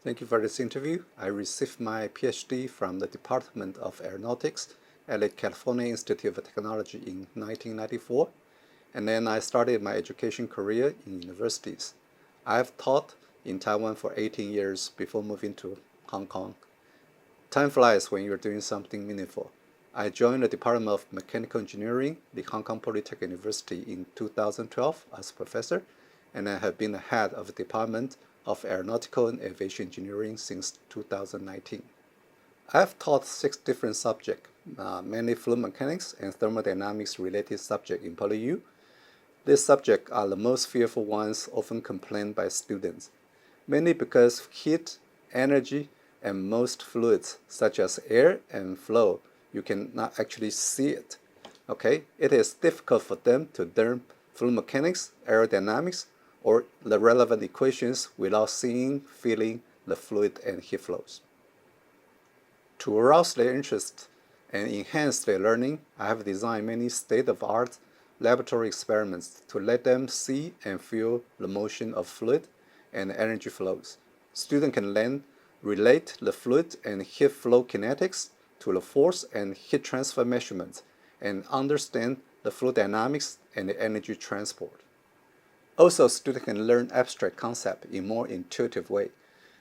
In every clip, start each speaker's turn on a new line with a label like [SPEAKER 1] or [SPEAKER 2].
[SPEAKER 1] Thank you for this interview. I received my PhD from the Department of Aeronautics at the California Institute of Technology in 1994, and then I started my education career in universities. I have taught in Taiwan for 18 years before moving to Hong Kong. Time flies when you're doing something meaningful. I joined the Department of Mechanical Engineering, the Hong Kong Polytechnic University in 2012 as a professor, and I have been the head of the Department of Aeronautical and Aviation Engineering since 2019. I have taught 6 different subjects, mainly fluid mechanics and thermodynamics related subjects in PolyU. These subjects are the most fearful ones often complained by students, mainly because heat, energy, and most fluids, such as air and flow, you cannot actually see it. Okay? It is difficult for them to learn fluid mechanics, aerodynamics, or the relevant equations without seeing, feeling the fluid and heat flows. To arouse their interest and enhance their learning, I have designed many state-of-the-art laboratory experiments to let them see and feel the motion of fluid and energy flows. Students can then relate the fluid and heat flow kinetics to the force and heat transfer measurements and understand the fluid dynamics and the energy transport. Also, students can learn abstract concepts in a more intuitive way.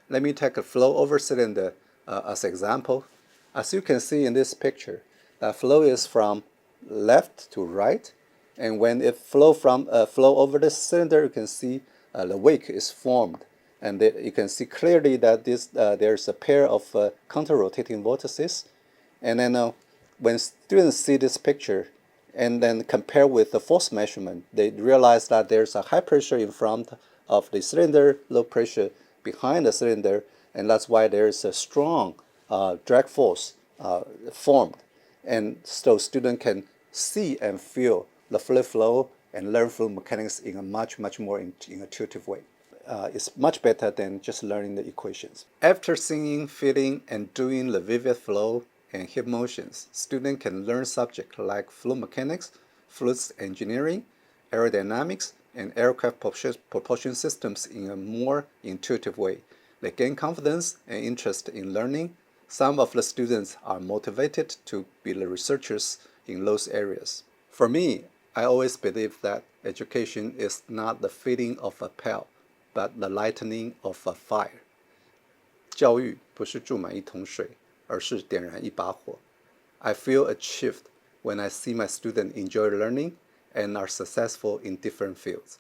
[SPEAKER 1] Let me take a flow over cylinder as an example. As you can see in this picture, that flow is from left to right, and when it flow over the cylinder, you can see the wake is formed, and you can see clearly that there's a pair of counter-rotating vortices. And then when students see this picture, and then compare with the force measurement, they realize that there's a high pressure in front of the cylinder, low pressure behind the cylinder, and that's why there's a strong drag force formed. And so students can see and feel the fluid flow and learn fluid mechanics in a much more intuitive way. It's much better than just learning the equations. After seeing, feeling, and doing the vivid flow and heat motions, students can learn subjects like fluid mechanics, fluids engineering, aerodynamics, and aircraft propulsion systems in a more intuitive way. They gain confidence and interest in learning. Some of the students are motivated to be the researchers in those areas. For me, I always believe that education is not the feeding of a pail, but the lightening of a fire. 教育不是注满一桶水，而是点燃一把火. I feel achieved when I see my students enjoy learning and are successful in different fields.